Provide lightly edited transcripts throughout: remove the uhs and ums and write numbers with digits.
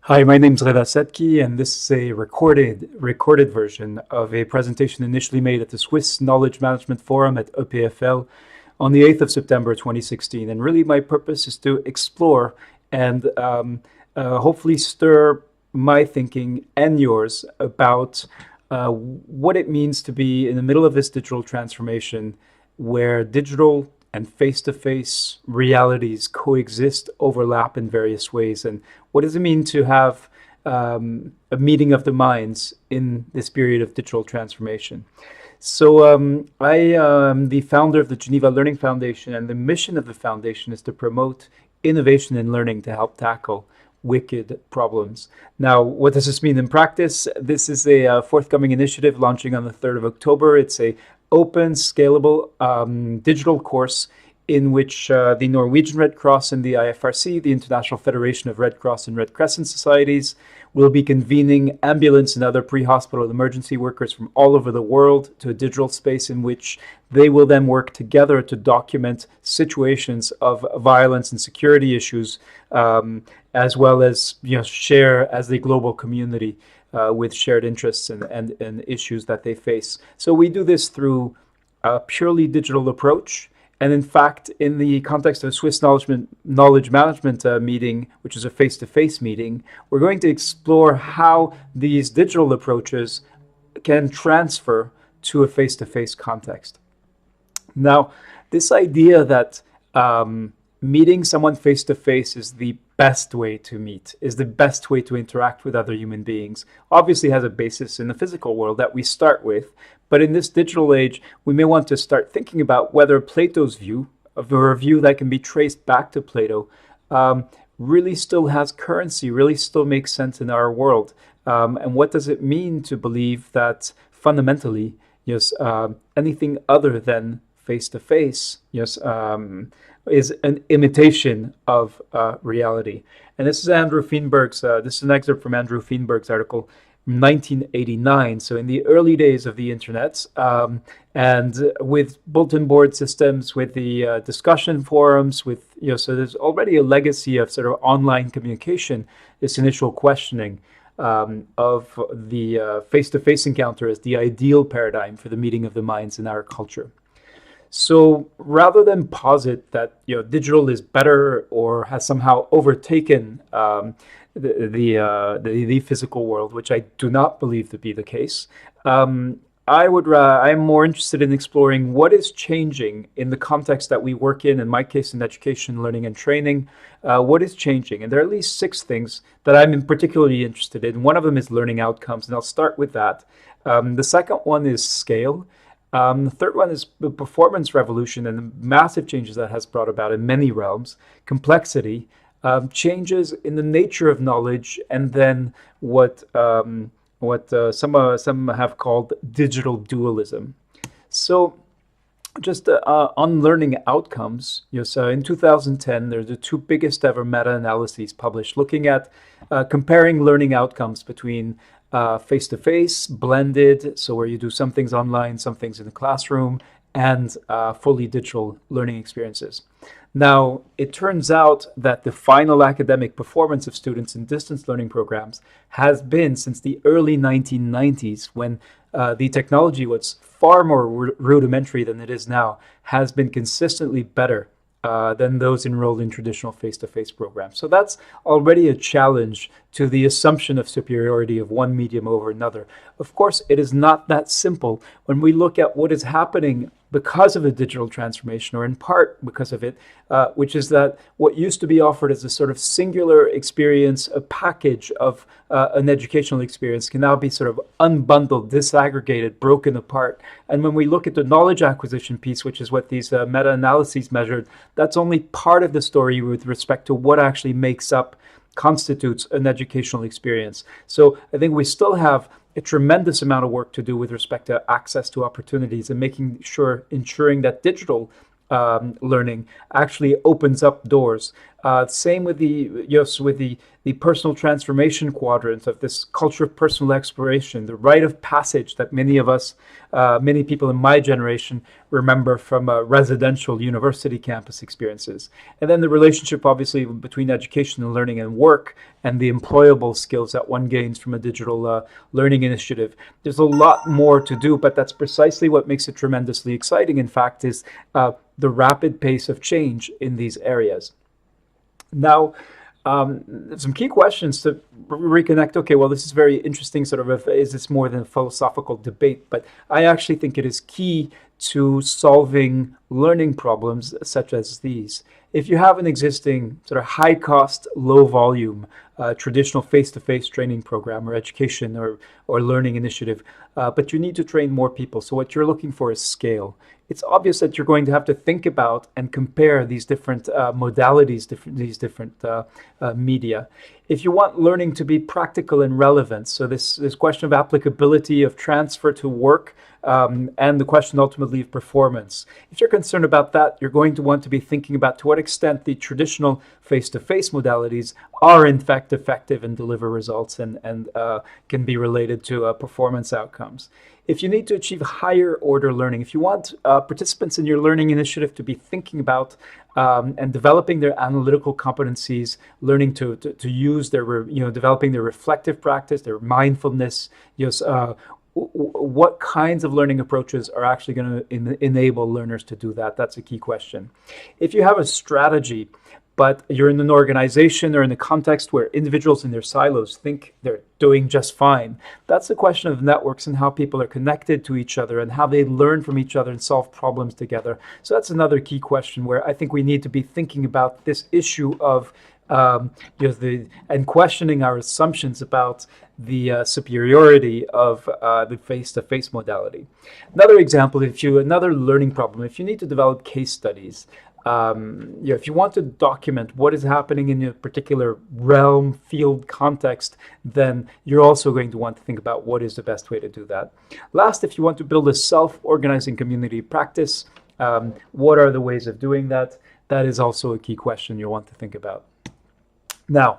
Hi, my name's Reda Setki, and this is a recorded version of a presentation initially made at the Swiss Knowledge Management Forum at EPFL on the 8th of September 2016. And really my purpose is to explore and hopefully stir my thinking and yours about what it means to be in the middle of this digital transformation where digital and face-to-face realities coexist, overlap in various ways. And what does it mean to have a meeting of the minds in this period of digital transformation? So I am the founder of the GENEVA Learning Foundation, and the mission of the foundation is to promote innovation in learning to help tackle wicked problems. Now, what does this mean in practice? This is a forthcoming initiative launching on the 3rd of October. It's a open, scalable digital course in which the Norwegian Red Cross and the IFRC, the International Federation of Red Cross and Red Crescent Societies, will be convening ambulance and other pre-hospital emergency workers from all over the world to a digital space in which they will then work together to document situations of violence and security issues, as well as share as the global community with shared interests and issues that they face. So we do this through a purely digital approach. And in fact, in the context of a Swiss knowledge management meeting, which is a face-to-face meeting, we're going to explore how these digital approaches can transfer to a face-to-face context. Now, this idea that meeting someone face-to-face is the best way to meet, is the best way to interact with other human beings, obviously has a basis in the physical world that we start with. But in this digital age, we may want to start thinking about whether Plato's view, or a view that can be traced back to Plato, really still has currency, really still makes sense in our world. And what does it mean to believe that fundamentally, anything other than face-to-face, is an imitation of reality. And this is Andrew Feenberg's, this is an excerpt from Andrew Feenberg's article, 1989, so in the early days of the internet, and with bulletin board systems, with the discussion forums, with so there's already a legacy of sort of online communication. This initial questioning of the face-to-face encounter as the ideal paradigm for the meeting of the minds in our culture. So rather than posit that digital is better or has somehow overtaken the physical world, which I do not believe to be the case, I'm more interested in exploring what is changing in the context that we work in my case in education, learning, and training. What is changing? And there are at least 6 things that I'm particularly interested in. One of them is learning outcomes, and I'll start with that. The second one is scale. The third one is the performance revolution and the massive changes that has brought about in many realms, complexity, changes in the nature of knowledge, and then what some have called digital dualism. So just on learning outcomes, so in 2010, there's the 2 biggest ever meta-analyses published looking at comparing learning outcomes between face-to-face, blended, so where you do some things online, some things in the classroom, and fully digital learning experiences. Now, it turns out that the final academic performance of students in distance learning programs has been, since the early 1990s, when the technology was far more rudimentary than it is now, has been consistently better than those enrolled in traditional face-to-face programs. So that's already a challenge to the assumption of superiority of one medium over another. Of course, it is not that simple when we look at what is happening because of the digital transformation, or in part because of it, which is that what used to be offered as a sort of singular experience, a package of an educational experience, can now be sort of unbundled, disaggregated, broken apart. And when we look at the knowledge acquisition piece, which is what these meta-analyses measured, that's only part of the story with respect to what actually constitutes an educational experience. So I think we still have a tremendous amount of work to do with respect to access to opportunities and ensuring that digital learning actually opens up doors Same with the personal transformation quadrant of this culture of personal exploration, the rite of passage that many people in my generation remember from residential university campus experiences. And then the relationship, obviously, between education and learning and work, and the employable skills that one gains from a digital learning initiative. There's a lot more to do, but that's precisely what makes it tremendously exciting, in fact, is the rapid pace of change in these areas. Now, some key questions to reconnect. Okay, well, this is very interesting. Is this more than a philosophical debate? But I actually think it is key to solving learning problems such as these. If you have an existing sort of high cost, low volume, traditional face-to-face training program or education or learning initiative, but you need to train more people. So what you're looking for is scale. It's obvious that you're going to have to think about and compare these different modalities, these different media. If you want learning to be practical and relevant, so this question of applicability, of transfer to work, and the question ultimately of performance. If you're concerned about that, you're going to want to be thinking about to what extent the traditional face-to-face modalities are in fact effective and deliver results and can be related to performance outcomes. If you need to achieve higher order learning, if you want participants in your learning initiative to be thinking about and developing their analytical competencies, learning to use developing their reflective practice, their mindfulness, what kinds of learning approaches are actually going to enable learners to do that? That's a key question. If you have a strategy, but you're in an organization or in a context where individuals in their silos think they're doing just fine, that's a question of networks and how people are connected to each other and how they learn from each other and solve problems together. So that's another key question where I think we need to be thinking about this issue of and questioning our assumptions about the superiority of the face-to-face modality. Another example, another learning problem, if you need to develop case studies, if you want to document what is happening in a particular realm, field, context, then you're also going to want to think about what is the best way to do that. Last, if you want to build a self-organizing community practice, what are the ways of doing that? That is also a key question you'll want to think about. Now,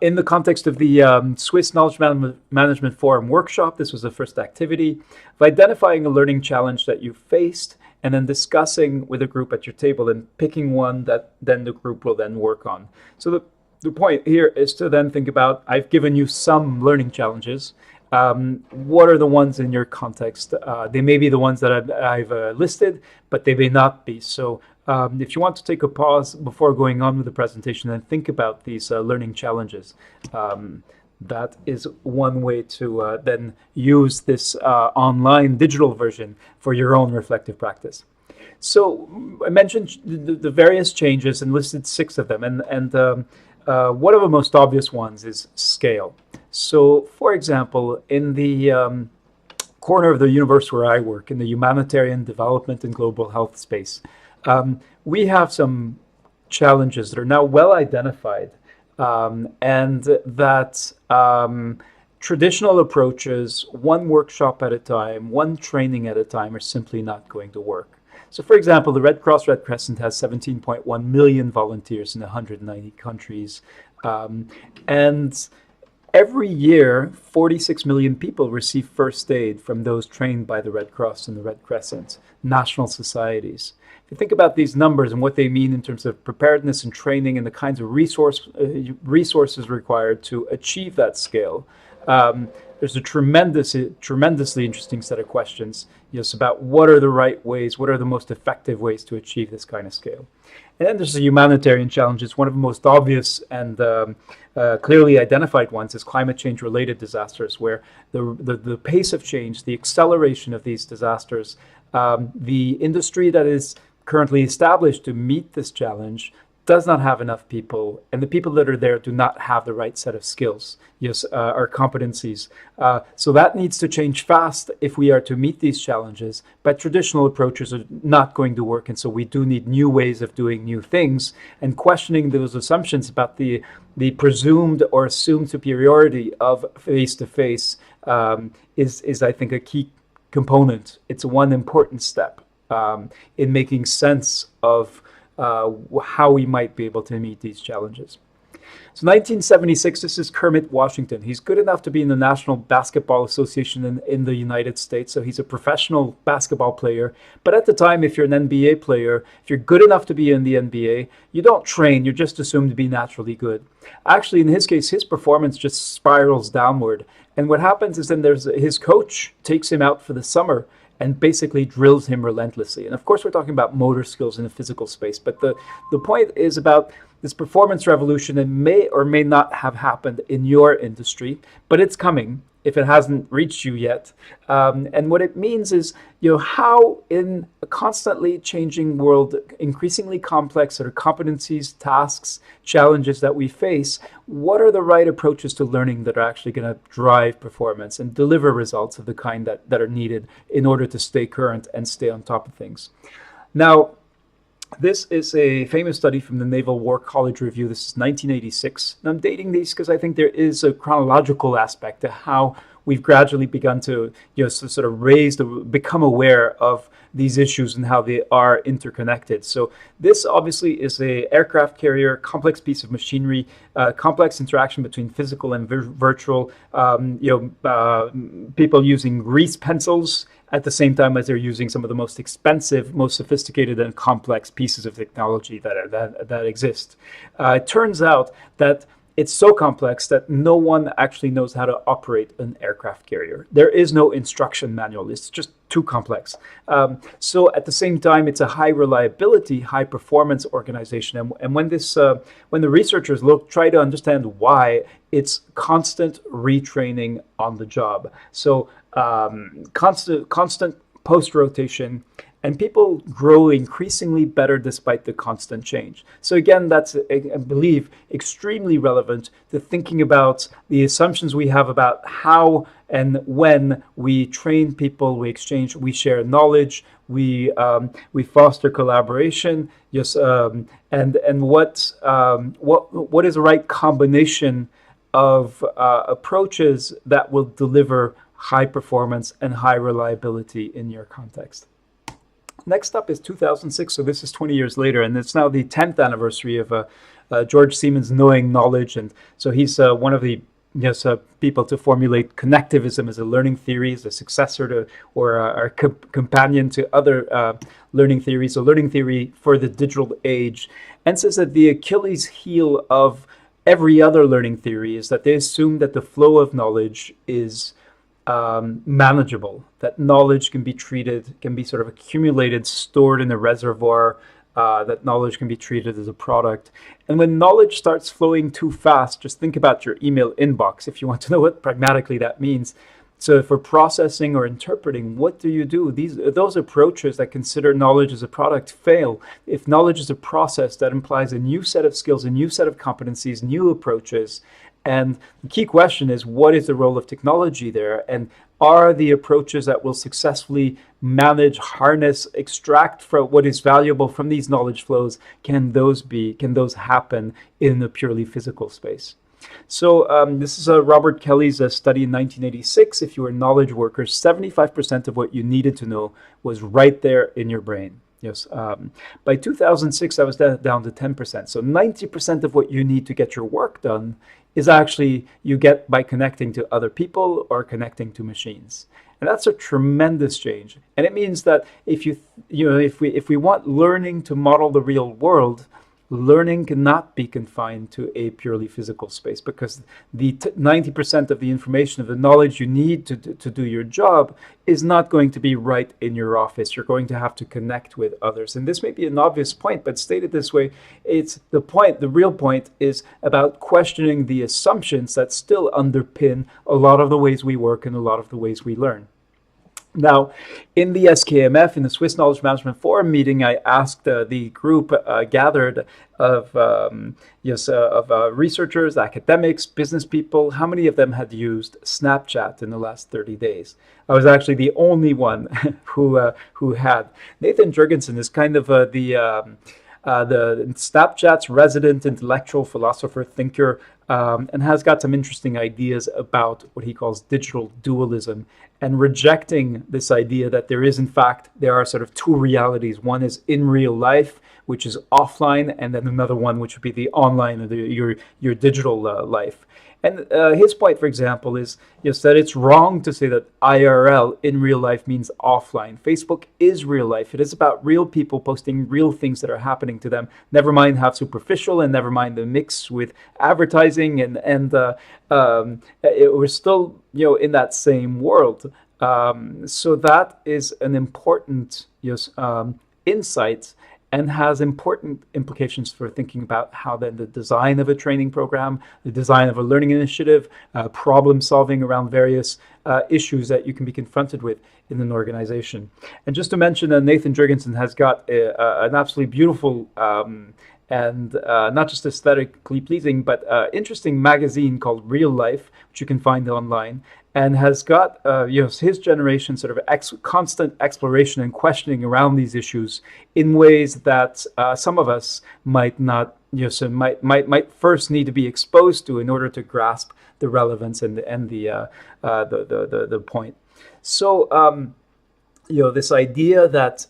in the context of the Swiss Knowledge Management Forum workshop, this was the first activity of identifying a learning challenge that you faced and then discussing with a group at your table and picking one that then the group will then work on. So the point here is to then think about, I've given you some learning challenges. What are the ones in your context? They may be the ones that I've listed, but they may not be. So if you want to take a pause before going on with the presentation and think about these learning challenges, that is one way to then use this online digital version for your own reflective practice. So I mentioned the various changes and listed 6 of them, and one of the most obvious ones is scale. So, for example, in the corner of the universe where I work, in the humanitarian development and global health space, we have some challenges that are now well identified, and that traditional approaches, one workshop at a time, one training at a time, are simply not going to work. So, for example, the Red Cross Red Crescent has 17.1 million volunteers in 190 countries, and every year, 46 million people receive first aid from those trained by the Red Cross and the Red Crescent, national societies. If you think about these numbers and what they mean in terms of preparedness and training and the kinds of resources required to achieve that scale, there's a tremendously interesting set of questions about what are the right ways, what are the most effective ways to achieve this kind of scale. And then there's the humanitarian challenges. One of the most obvious and clearly identified ones is climate change related disasters, where the pace of change, the acceleration of these disasters, the industry that is currently established to meet this challenge does not have enough people, and the people that are there do not have the right set of skills, or competencies. So that needs to change fast if we are to meet these challenges, but traditional approaches are not going to work, and so we do need new ways of doing new things, and questioning those assumptions about the presumed or assumed superiority of face-to-face is, I think, a key component. It's one important step in making sense of how we might be able to meet these challenges. So 1976, this is Kermit Washington. He's good enough to be in the National Basketball Association in the United States. So he's a professional basketball player. But at the time, if you're an NBA player, if you're good enough to be in the NBA, you don't train. You're just assumed to be naturally good. Actually, in his case, his performance just spirals downward. And what happens is then his coach takes him out for the summer and basically drills him relentlessly. And of course, we're talking about motor skills in a physical space. But the point is about this performance revolution. It may or may not have happened in your industry, but it's coming if it hasn't reached you yet. And what it means is, how in a constantly changing world, increasingly complex sort of competencies, tasks, challenges that we face, what are the right approaches to learning that are actually going to drive performance and deliver results of the kind that are needed in order to stay current and stay on top of things. Now, this is a famous study from the Naval War College Review. This is 1986. And I'm dating these because I think there is a chronological aspect to how we've gradually begun to, sort of become aware of these issues and how they are interconnected. So this obviously is a aircraft carrier, complex piece of machinery, complex interaction between physical and virtual, people using grease pencils at the same time as they're using some of the most expensive, most sophisticated and complex pieces of technology that exist. It turns out that it's so complex that no one actually knows how to operate an aircraft carrier. There is no instruction manual. It's just too complex. So at the same time, it's a high reliability, high performance organization. And when the researchers try to understand why, it's constant retraining on the job. So constant post-rotation, and people grow increasingly better despite the constant change. So again, that's, I believe, extremely relevant to thinking about the assumptions we have about how and when we train people, we exchange, we share knowledge, we foster collaboration. Yes, and what is the right combination of approaches that will deliver high performance and high reliability in your context. Next up is 2006, so this is 20 years later, and it's now the 10th anniversary of George Siemens' Knowing Knowledge, and so he's one of the people to formulate connectivism as a learning theory, as a successor to or a companion to other learning theories, so learning theory for the digital age, and says that the Achilles heel of every other learning theory is that they assume that the flow of knowledge is manageable, that knowledge can be sort of accumulated, stored in a reservoir, that knowledge can be treated as a product. And when knowledge starts flowing too fast, just think about your email inbox if you want to know what pragmatically that means. So for processing or interpreting, what do? Those approaches that consider knowledge as a product fail. If knowledge is a process, that implies a new set of skills, a new set of competencies, new approaches. And the key question is, what is the role of technology there? And are the approaches that will successfully manage, harness, extract from what is valuable from these knowledge flows, can those happen in a purely physical space? So this is Robert Kelly's study in 1986. If you were knowledge workers, 75% of what you needed to know was right there in your brain. Yes. By 2006, that was down to 10%. So 90% of what you need to get your work done is actually you get by connecting to other people or connecting to machines. And that's a tremendous change. And it means that if we want learning to model the real world, learning cannot be confined to a purely physical space, because the 90% of the information, of the knowledge you need to do your job is not going to be right in your office. You're going to have to connect with others. And this may be an obvious point, but stated this way, the real point is about questioning the assumptions that still underpin a lot of the ways we work and a lot of the ways we learn. Now, in the SKMF, in the Swiss Knowledge Management Forum meeting, I asked the group gathered of researchers, academics, business people, how many of them had used Snapchat in the last 30 days. I was actually the only one who had. Nathan Jurgensen is kind of the Snapchat's resident intellectual philosopher, thinker, and has got some interesting ideas about what he calls digital dualism, and rejecting this idea that there are sort of two realities. One is in real life, which is offline, and then another one which would be the online, or your digital life. And his point, for example, is yes, that it's wrong to say that IRL, in real life, means offline. Facebook is real life. It is about real people posting real things that are happening to them. Never mind how superficial, and never mind the mix with advertising, we're still in that same world. So that is an important insight, and has important implications for thinking about how then the design of a training program, the design of a learning initiative, problem solving around various issues that you can be confronted with in an organization. And just to mention, Nathan Jurgensen has got an absolutely beautiful and not just aesthetically pleasing, but interesting magazine called Real Life, which you can find online, and has got his generation sort of constant exploration and questioning around these issues in ways that some of us might not, might first need to be exposed to in order to grasp the relevance and the point. So this idea that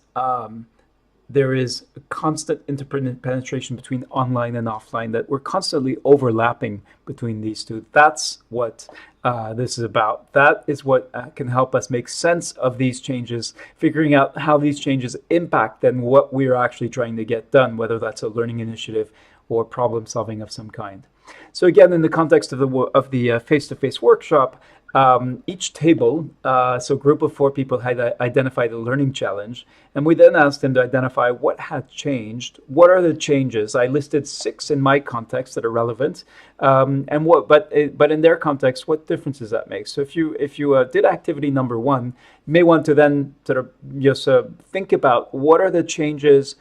there is a constant interpenetration between online and offline, that we're constantly overlapping between these two. That's what this is about. That is what can help us make sense of these changes, figuring out how these changes impact then what we're actually trying to get done, whether that's a learning initiative or problem solving of some kind. So again, in the context of the face-to-face workshop, each table, so a group of 4 people had identified a learning challenge, and we then asked them to identify what had changed. What are the changes? I listed 6 in my context that are relevant, but in their context, what differences that makes. So if you did activity number 1, you may want to then sort of just think about what are the changes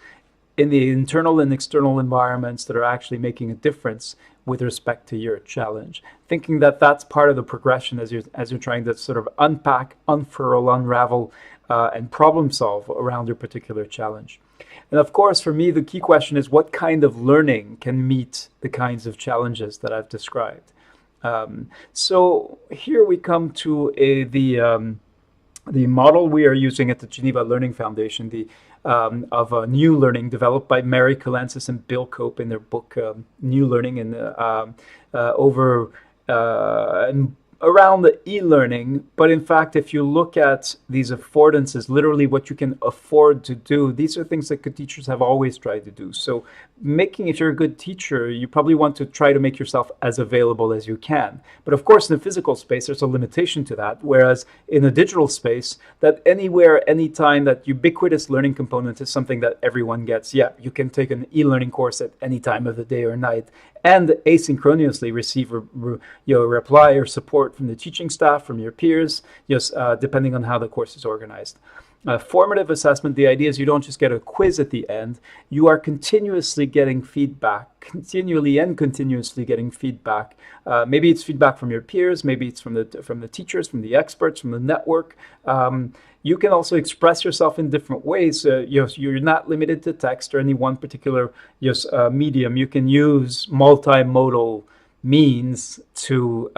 in the internal and external environments that are actually making a difference with respect to your challenge, thinking that that's part of the progression as you're trying to sort of unpack, unfurl, unravel, and problem solve around your particular challenge. And of course, for me, the key question is what kind of learning can meet the kinds of challenges that I've described. So here we come to the model we are using at the Geneva Learning Foundation, of new learning, developed by Mary Kalantzis and Bill Cope in their book New Learning, and around the e-learning. But in fact, if you look at these affordances, literally what you can afford to do, these are things that good teachers have always tried to do. So if you're a good teacher, you probably want to try to make yourself as available as you can. But of course, in the physical space, there's a limitation to that. Whereas in a digital space, that anywhere, anytime, that ubiquitous learning component is something that everyone gets. Yeah, you can take an e-learning course at any time of the day or night, and asynchronously receive reply or support from the teaching staff, from your peers, depending on how the course is organized. Formative assessment, the idea is you don't just get a quiz at the end, you are continuously getting feedback, continuously getting feedback. Maybe it's feedback from your peers, maybe it's from the teachers, from the experts, from the network. You can also express yourself in different ways. You're not limited to text or any one particular medium. You can use multimodal means to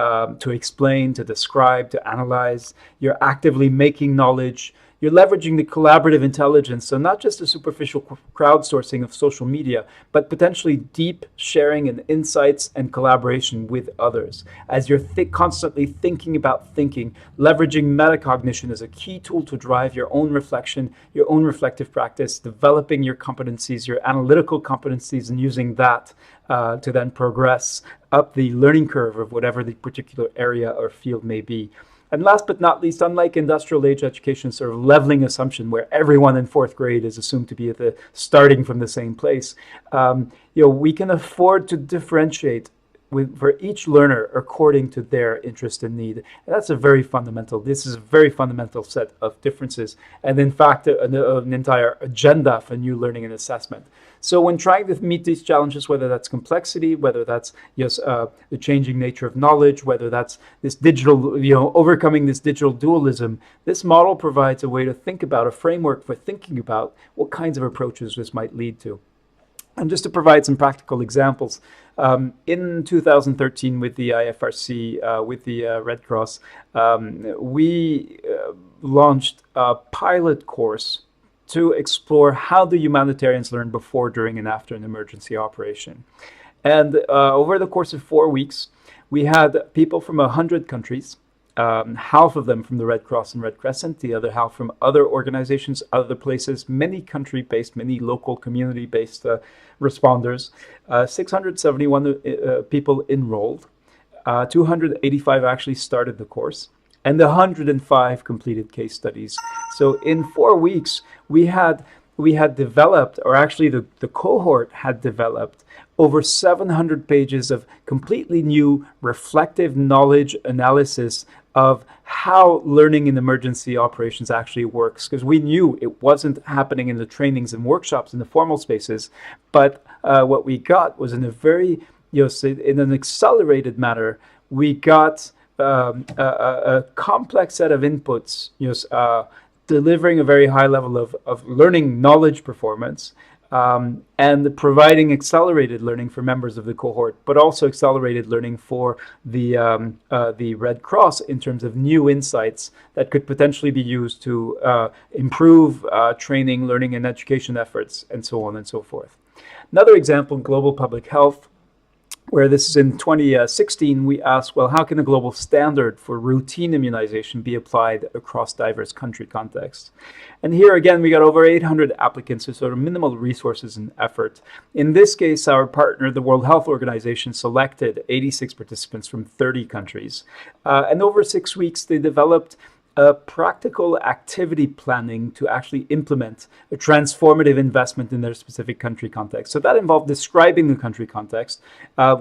explain, to describe, to analyze. You're actively making knowledge. You're leveraging the collaborative intelligence, so not just a superficial crowdsourcing of social media, but potentially deep sharing and insights and collaboration with others. As you're constantly thinking about thinking, leveraging metacognition as a key tool to drive your own reflection, your own reflective practice, developing your competencies, your analytical competencies, and using that to then progress up the learning curve of whatever the particular area or field may be. And last but not least, unlike industrial age education, sort of leveling assumption where everyone in 4th grade is assumed to be starting from the same place, we can afford to differentiate for each learner according to their interest and need. And this is a very fundamental set of differences, and in fact, an entire agenda for new learning and assessment. So when trying to meet these challenges, whether that's complexity, whether that's the changing nature of knowledge, whether that's this digital, overcoming this digital dualism, this model provides a way to think about, a framework for thinking about what kinds of approaches this might lead to. And just to provide some practical examples, in 2013 with the IFRC, with the Red Cross, we launched a pilot course to explore how do humanitarians learn before, during, and after an emergency operation. And over the course of 4 weeks, we had people from 100 countries, half of them from the Red Cross and Red Crescent, the other half from other organizations, other places, many country-based, many local community-based responders. 671 people enrolled. 285 actually started the course, and 105 completed case studies. So in 4 weeks, we had developed, or actually the cohort had developed, over 700 pages of completely new reflective knowledge analysis of how learning in emergency operations actually works. Because we knew it wasn't happening in the trainings and workshops in the formal spaces, but what we got was in a very, in an accelerated manner, we got a complex set of inputs, delivering a very high level of learning knowledge performance, and providing accelerated learning for members of the cohort, but also accelerated learning for the Red Cross in terms of new insights that could potentially be used to improve training, learning, and education efforts, and so on and so forth. Another example in global public health, where this is in 2016, we asked, well, how can a global standard for routine immunization be applied across diverse country contexts? And here again, we got over 800 applicants with sort of minimal resources and effort. In this case, our partner, the World Health Organization, selected 86 participants from 30 countries. And over 6 weeks, they developed a practical activity planning to actually implement a transformative investment in their specific country context. So that involved describing the country context,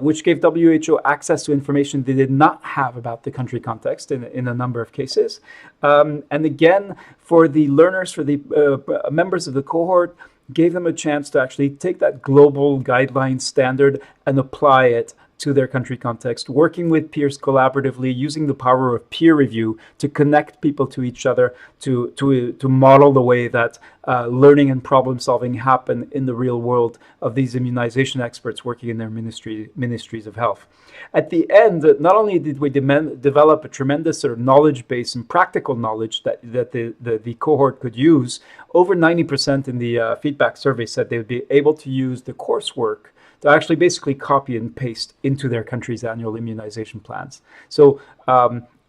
which gave WHO access to information they did not have about the country context in a number of cases. And again, for the learners, for the members of the cohort, gave them a chance to actually take that global guideline standard and apply it to their country context, working with peers collaboratively, using the power of peer review to connect people to each other, to model the way that learning and problem solving happen in the real world of these immunization experts working in their ministries of health. At the end, not only did we develop a tremendous sort of knowledge base and practical knowledge that the cohort could use, over 90% in the feedback survey said they would be able to use the coursework to actually basically copy and paste into their country's annual immunization plans. So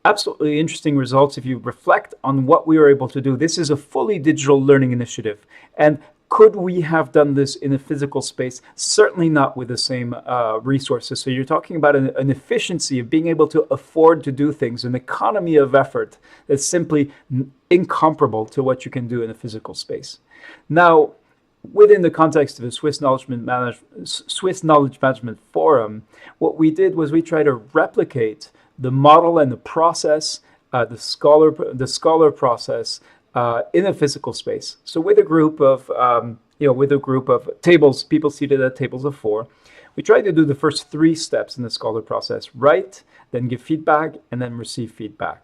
absolutely interesting results if you reflect on what we were able to do. This is a fully digital learning initiative. And could we have done this in a physical space? Certainly not with the same resources. So you're talking about an efficiency of being able to afford to do things, an economy of effort that's simply incomparable to what you can do in a physical space. Now, within the context of the Swiss Knowledge Management Forum, what we did was we tried to replicate the model and the process, the scholar process in a physical space. So with a group of tables, people seated at tables of 4, we tried to do the first 3 steps in the scholar process: write, then give feedback, and then receive feedback.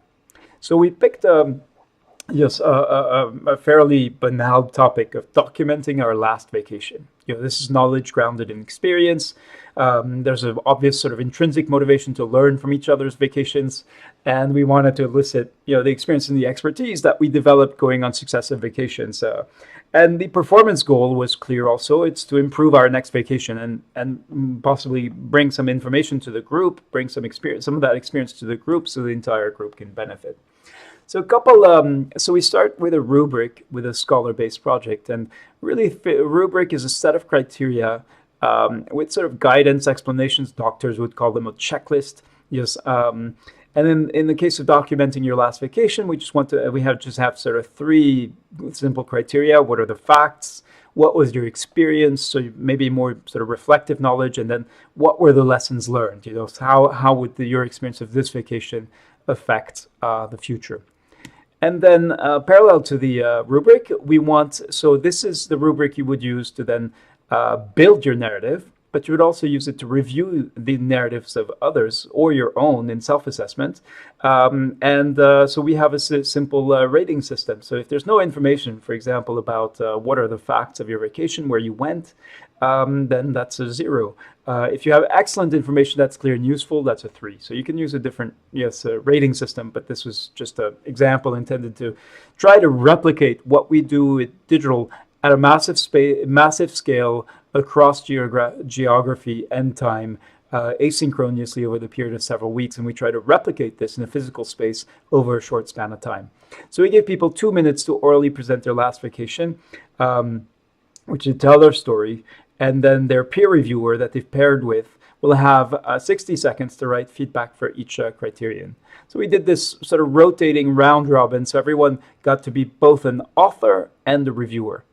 So we picked a fairly banal topic of documenting our last vacation. This is knowledge grounded in experience. There's an obvious sort of intrinsic motivation to learn from each other's vacations, and we wanted to elicit, the experience and the expertise that we developed going on successive vacations. And the performance goal was clear also. It's to improve our next vacation and possibly bring some information to the group, bring some of that experience to the group so the entire group can benefit. So we start with a rubric with a scholar-based project, and really a rubric is a set of criteria with sort of guidance, explanations. Doctors would call them a checklist. Yes, and in the case of documenting your last vacation, we just have sort of 3 simple criteria. What are the facts? What was your experience? So maybe more sort of reflective knowledge, and then what were the lessons learned? How would your experience of this vacation affect the future? And then parallel to the rubric, so this is the rubric you would use to then build your narrative. but you would also use it to review the narratives of others or your own in self-assessment. So we have a simple rating system. So if there's no information, for example, about what are the facts of your vacation, where you went, then that's a 0. If you have excellent information that's clear and useful, that's a 3. So you can use a different, rating system, but this was just an example intended to try to replicate what we do with digital at a massive scale across geography and time, asynchronously over the period of several weeks, and we try to replicate this in a physical space over a short span of time. So we give people 2 minutes to orally present their last vacation, which is tell their story, and then their peer reviewer that they've paired with will have 60 seconds to write feedback for each criterion. So we did this sort of rotating round robin, so everyone got to be both an author and a reviewer.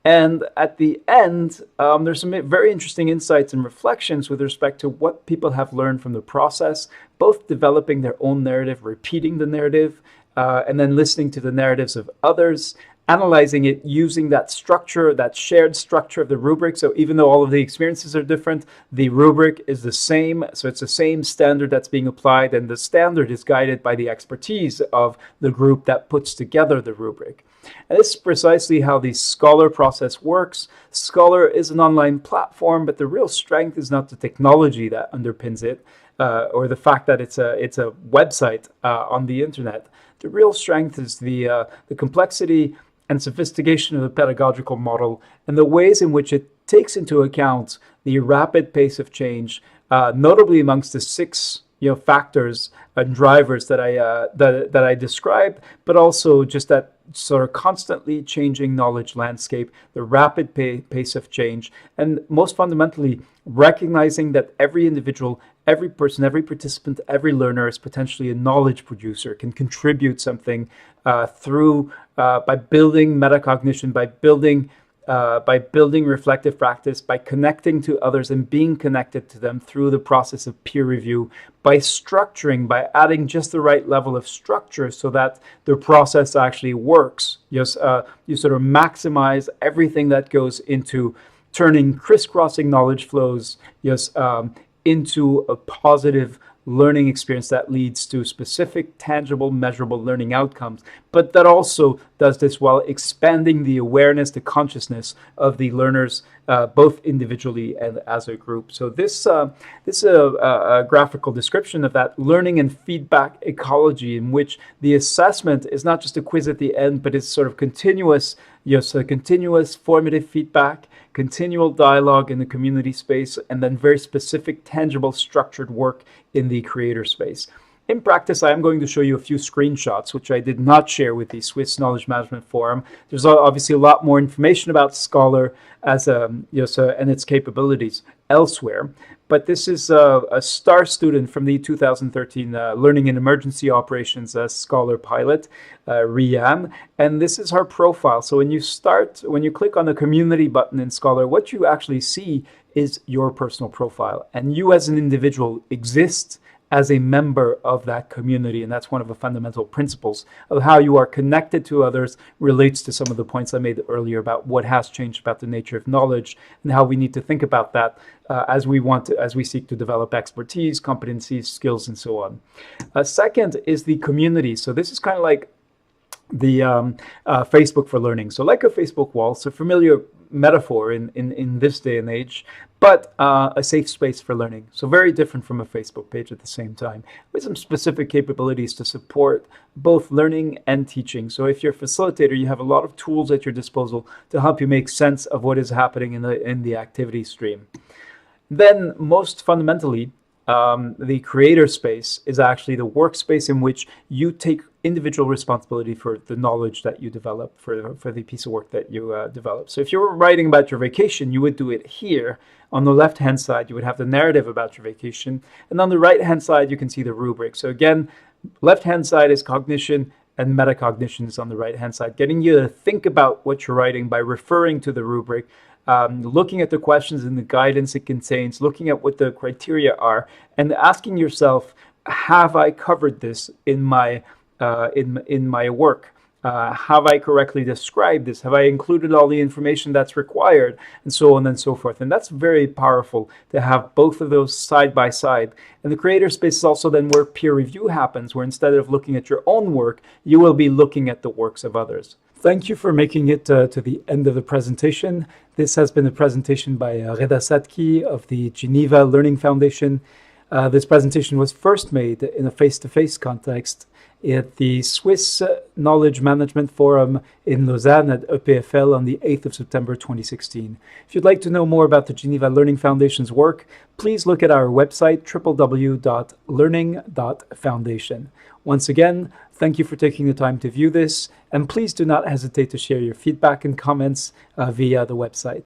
And at the end, there's some very interesting insights and reflections with respect to what people have learned from the process, both developing their own narrative, repeating the narrative, and then listening to the narratives of others, analyzing it using that structure, that shared structure of the rubric. So even though all of the experiences are different, the rubric is the same. So it's the same standard that's being applied, and the standard is guided by the expertise of the group that puts together the rubric. And this is precisely how the Scholar process works. Scholar is an online platform, but the real strength is not the technology that underpins it, or the fact that it's a website on the internet. The real strength is the complexity and sophistication of the pedagogical model and the ways in which it takes into account the rapid pace of change, notably amongst the 6 factors and drivers that I described, but also just that sort of constantly changing knowledge landscape, the rapid pace of change, and most fundamentally recognizing that every individual, every person, every participant, every learner is potentially a knowledge producer, can contribute something by building metacognition, by building reflective practice, by connecting to others and being connected to them through the process of peer review, by structuring, by adding just the right level of structure so that the process actually works. You sort of maximize everything that goes into turning crisscrossing knowledge flows into a positive learning experience that leads to specific, tangible, measurable learning outcomes, but that also does this while expanding the awareness, the consciousness of the learners, both individually and as a group. So this is a graphical description of that learning and feedback ecology, in which the assessment is not just a quiz at the end, but it's sort of continuous, continuous formative feedback, continual dialogue in the community space, and then very specific, tangible, structured work in the creator space. In practice, I am going to show you a few screenshots, which I did not share with the Swiss Knowledge Management Forum. There's obviously a lot more information about Scholar as and its capabilities elsewhere. But this is a star student from the 2013 Learning in Emergency Operations Scholar pilot, Riam, and this is her profile. So when you click on the community button in Scholar, what you actually see is your personal profile, and you as an individual exist as a member of that community. And that's one of the fundamental principles of how you are connected to others, relates to some of the points I made earlier about what has changed about the nature of knowledge and how we need to think about that as we seek to develop expertise, competencies, skills, and so on. Second is the community. So this is kind of like the Facebook for learning. So like a Facebook wall, so familiar metaphor in this day and age, but a safe space for learning. So very different from a Facebook page at the same time, with some specific capabilities to support both learning and teaching. So if you're a facilitator, you have a lot of tools at your disposal to help you make sense of what is happening in the activity stream. Then most fundamentally, the creator space is actually the workspace in which you take individual responsibility for the knowledge that you develop, for the piece of work that you develop. So if you were writing about your vacation, you would do it here. On the left-hand side, you would have the narrative about your vacation. And on the right-hand side, you can see the rubric. So again, left-hand side is cognition, and metacognition is on the right-hand side, getting you to think about what you're writing by referring to the rubric, looking at the questions and the guidance it contains, looking at what the criteria are, and asking yourself, have I covered this in my work? Have I correctly described this? Have I included all the information that's required? And so on and so forth. And that's very powerful to have both of those side by side. And the creator space is also then where peer review happens, where instead of looking at your own work, you will be looking at the works of others. Thank you for making it to the end of the presentation. This has been a presentation by Reda Sadki of the Geneva Learning Foundation. This presentation was first made in a face-to-face context at the Swiss Knowledge Management Forum in Lausanne at EPFL on the 8th of September 2016. If you'd like to know more about the Geneva Learning Foundation's work, please look at our website, www.learning.foundation. Once again, thank you for taking the time to view this, and please do not hesitate to share your feedback and comments via the website.